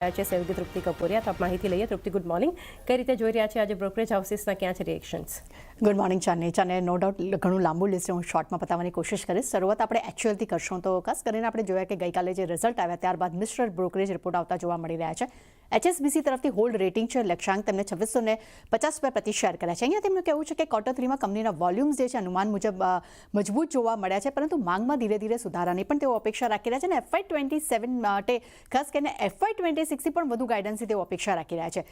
છે સહયોગી તૃપ્તિ કપૂરિયા. તો માહિતી લઈએ. તૃપ્તિ, ગુડ મોર્નિંગ. કઈ રીતે જોઈ રહ્યા છે આજે બ્રોકરેજ હાઉસીસના ક્યાં છે રિએક્શન્સ? ગુડ મોર્નિંગ ચાને નો ડાઉટ ઘણું લાંબુ લિસ્ટ હું શોર્ટમાં પતાવવાની કોશિશ કરીશ. શરૂઆત આપણે એક્ચ્યુઅલથી કરશું. તો ખાસ કરીને આપણે જોયા કે ગઈકાલે જે રિઝલ્ટ આવ્યા ત્યારબાદ મિશ્ર બ્રોકરેજ રિપોર્ટ આવતા જોવા મળી રહ્યા છે. HSBC તરફથી હોલ્ડ રેટિંગ છે. લક્ષ્યાંક તેમને 2650 પ્રતિ શેર કર્યા છે. અહીંયા તેમનું કહેવું છે કે ક્વાર્ટર 3માં કંપનીના વોલ્યુમ્સ જે છે અનુમાન મુજબ મજબૂત જોવા મળ્યા છે, પરંતુ માંગમાં ધીરે ધીરે સુધારાની પણ તેઓ અપેક્ષા રાખી રહ્યા છે અને FY27 માટે ખાસ કરીને FY26થી પણ વધુ ગાઈડન્સની તેઓ અપેક્ષા રાખી રહ્યા છે.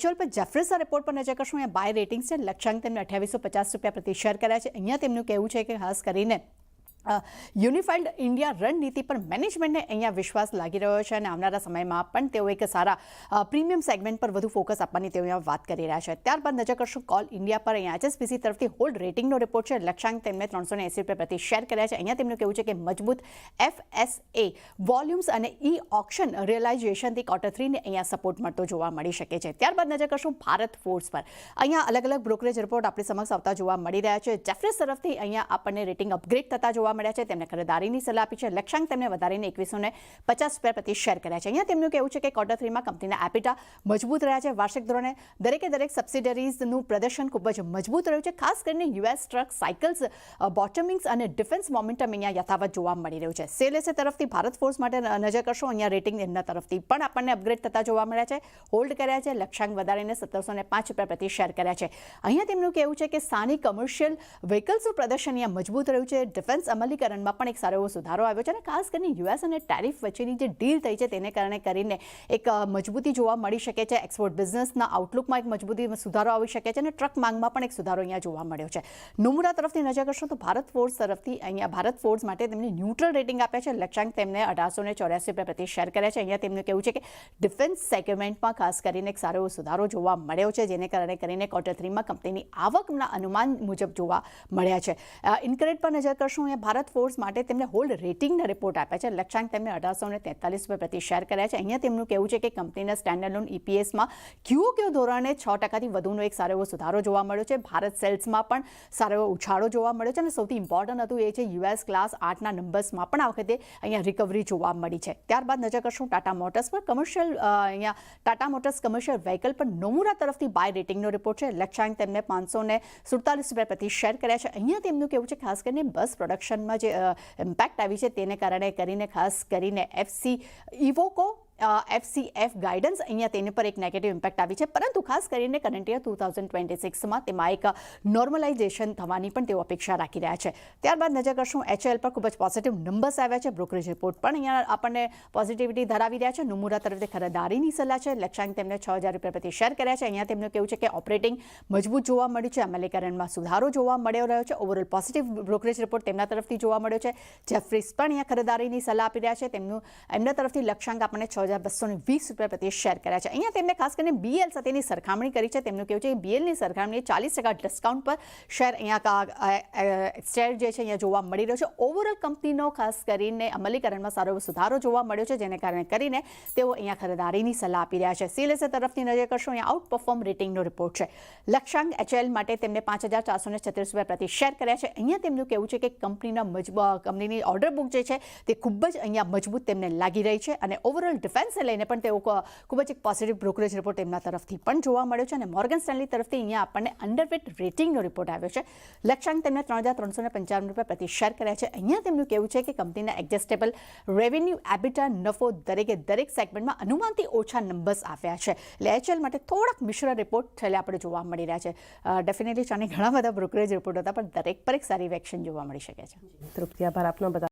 HUL પર જેફરીસના રિપોર્ટ પર નજર કરશું. અહીંયા બાય રેટિંગ છે. લક્ષ્યાંક તેમને 2850 પ્રતિ શેર કર્યા છે. અહીંયા તેમનું કહેવું છે કે ખાસ કરીને યુનિફાઈડ ઇન્ડિયા રણનીતિ પર મેનેજમેન્ટને અહીંયા વિશ્વાસ લાગી રહ્યો છે અને આવનારા સમયમાં પણ તેઓ એક સારા પ્રીમિયમ સેગમેન્ટ પર વધુ ફોકસ આપવાની તેઓ અહીંયા વાત કરી રહ્યા છે. ત્યારબાદ નજર કરશું કોલ ઇન્ડિયા પર. અહીંયા HSBC તરફથી હોલ્ડ રેટિંગનો રિપોર્ટ છે. લક્ષ્યાંક તેમને 380 પ્રતિ શેર કર્યા છે. અહીંયા તેમનું કહેવું છે કે મજબૂત FSA વોલ્યુમ્સ અને ઓક્શન રિયલાઇઝેશનથી ક્વાર્ટર 3ને અહીંયા સપોર્ટ મળતો જોવા મળી શકે છે. ત્યારબાદ નજર કરશું ભારત ફોર્સ પર. અહીંયા અલગ અલગ બ્રોકરેજ રિપોર્ટ આપણી સમક્ષ આવતા જોવા મળી રહ્યા છે. જેફરીસ તરફથી અહીંયા આપણને રેટિંગ અપગ્રેડ થતા જોવા મળ્યા છે. તેમને ખરીદારીની સલાહ આપી છે. લક્ષ્યાંક તેમને વધારીને 2150 પ્રતિ શેર કર્યા છે. અહીંયા તેમનું કહેવું છે કે ક્વાર્ટર 3માં કંપનીના એપિટા મજબૂત રહ્યા છે. વાર્ષિક ધોરણે દરેક સબસિડરીઝનું પ્રદર્શન ખૂબ જ મજબૂત રહ્યું છે. ખાસ કરીને US ટ્રક સાયકલ્સ બોટમિંગ્સ અને ડિફેન્સ મોમેન્ટમ અહીંયા યથાવત જોવા મળી રહ્યું છે. CLSA તરફથી ભારત ફોર્સ માટે નજર કરશો. અહીંયા રેટિંગ એમના તરફથી પણ આપણને અપગ્રેડ થતા જોવા મળ્યા છે. હોલ્ડ કર્યા છે. લક્ષ્યાંક વધારીને 1705 પ્રતિ શેર કર્યા છે. અહીંયા તેમનું કહેવું છે કે સ્થાનિક કમર્શિયલ વ્હીકલ્સનું પ્રદર્શન અહીંયા મજબૂત રહ્યું છે. ડિફેન્સ અમલીકરણ પણ એક સારો એવો સુધારો આવ્યો છે અને ખાસ કરીને US અને ટેરિફ વચ્ચેની જે ડીલ થઈ છે તેને કારણે કરીને એક મજબૂતી જોવા મળી શકે છે. એક્સપોર્ટ બિઝનેસના આઉટલુકમાં એક મજબૂતી સુધારો આવી શકે છે અને ટ્રક માંગમાં પણ એક સુધારો અહીંયા જોવા મળ્યો છે. નોમુરા તરફથી નજર કરશો તો ભારત ફોર્સ તરફથી અહીંયા ભારત ફોર્સ માટે તેમને ન્યુટ્રલ રેટિંગ આપ્યા છે. લક્ષ્યાંક તેમને 1884 પ્રતિ શેર કર્યા છે. અહીંયા તેમનું કહેવું છે કે ડિફેન્સ સેગમેન્ટમાં ખાસ કરીને એક સારો એવો સુધારો જોવા મળ્યો છે, જેને કારણે કરીને ક્વાર્ટર 3માં કંપનીની આવકના અનુમાન મુજબ જોવા મળ્યા છે. ઇન્કરેટ પર નજર કરશું. અહીંયા ભારત ફોર્સ માટે તેમને હોલ્ડ રેટિંગના રિપોર્ટ આપ્યા છે. લક્ષ્યાંક તેમને 1843 પ્રતિ શેર કર્યા છે. અહીંયા તેમનું કહેવું છે કે કંપનીના સ્ટેન્ડઅલોન EPSમાં QOQ ધોરણે 6%થી વધુનો એક સારો એવો સુધારો જોવા મળ્યો છે. ભારત સેલ્સમાં પણ સારો એવો ઉછાળો જોવા મળ્યો છે અને સૌથી ઇમ્પોર્ટન્ટ હતું એ છે US ક્લાસ 8ના નંબર્સમાં પણ આ વખતે અહીંયા રિકવરી જોવા મળી છે. ત્યારબાદ નજર કરશું ટાટા મોટર્સ પર. અહીંયા ટાટા મોટર્સ કમર્શિયલ વ્હીકલ પર નોમુરા તરફથી બાય રેટિંગનો રિપોર્ટ છે. લક્ષ્યાંક તેમને 547 પ્રતિ શેર કર્યા છે. અહીંયા તેમનું કહેવું છે ખાસ કરીને બસ પ્રોડક્શનમાં જે ઇમ્પેક્ટ આવી છે તેને કારણે કરીને ખાસ કરીને FCF ગાઈડન્સ અહીંયા તેની પર એક નેગેટિવ ઇમ્પેક્ટ આવી છે, પરંતુ ખાસ કરીને કરંટ યર 2026માં તેમાં એક નોર્મલાઇઝેશન થવાની પણ તેઓ અપેક્ષા રાખી રહ્યા છે. ત્યારબાદ નજર કરશું HUL પર. ખૂબ જ પોઝિટિવ નંબર્સ આવ્યા છે. બ્રોકરેજ રિપોર્ટ પણ અહીંયા આપણને પોઝિટિવિટી ધરાવી રહ્યા છે. નોમુરા તરફથી ખરીદારીની સલાહ છે. લક્ષ્યાંક તેમને 6000 પ્રતિ શેર કર્યા છે. અહીંયા તેમનું કહેવું છે કે ઓપરેટિંગ મજબૂત જોવા મળ્યું છે. અમલીકરણમાં સુધારો જોવા મળ્યો રહ્યો છે. ઓવરઓલ પોઝિટિવ બ્રોકરેજ રિપોર્ટ તેમના તરફથી જોવા મળ્યો છે. જેફરીસ પણ અહીંયા ખરીદારીની સલાહ આપી રહ્યા છે. એમના તરફથી લક્ષ્યાંક આપણને 6220 પ્રતિ શેર કર્યા છે. અહીંયા તેમને ખાસ કરીને BL સાથેની સરખામણી કરી છે. તેમનું કહેવું છે કે BLની સરખામણીએ 40% ડિસ્કાઉન્ટ પર શેર અહીંયા શેર જે છે અહીંયા જોવા મળી રહ્યો છે. ઓવરઓલ કંપનીનો ખાસ કરીને અમલીકરણમાં સારો એવો સુધારો જોવા મળ્યો છે, જેને કારણે કરીને તેઓ અહીંયા ખરીદારીની સલાહ આપી રહ્યા છે. CLSA તરફથી નજર કરશો. અહીંયા આઉટ પરફોર્મ રેટિંગનો રિપોર્ટ છે. લક્ષ્યાંક HUL માટે તેમને 5436 પ્રતિ શેર કર્યા છે. અહીંયા તેમનું કહેવું છે કે કંપનીની ઓર્ડર બુક જે છે તે ખૂબ જ અહીંયા મજબૂત તેમને લાગી રહી છે અને ઓવરઓલ ડિફેન્સને લઈને પણ તેઓ ખૂબ જ એક પોઝિટિવ બ્રોકરેજ રિપોર્ટ તેમના તરફથી પણ જોવા મળ્યો છે. અને મોર્ગન સ્ટેનલી તરફથી અહીંયા આપણને અંડરવેટ રેટિંગનો રિપોર્ટ આવ્યો છે. લક્ષ્યાંક તેમને 3355 પ્રતિ શેર કર્યા છે. અહીંયા તેમનું કહેવું છે કે કંપનીના એડજસ્ટેબલ રેવન્યુ એબિટા નફો દરેક સેગમેન્ટમાં અનુમાનથી ઓછા નંબર્સ આવ્યા છે. એટલે HUL માટે થોડાક મિશ્ર રિપોર્ટ છેલ્લે આપણે જોવા મળી રહ્યા છે. ડેફિનેટલી ચાને ઘણા બધા બ્રોકરેજ રિપોર્ટ હતા, પણ દરેક પર એક સારી વેક્શન જોવા મળી શકે છે. તૃપ્તિ, આભાર આપનો બધા.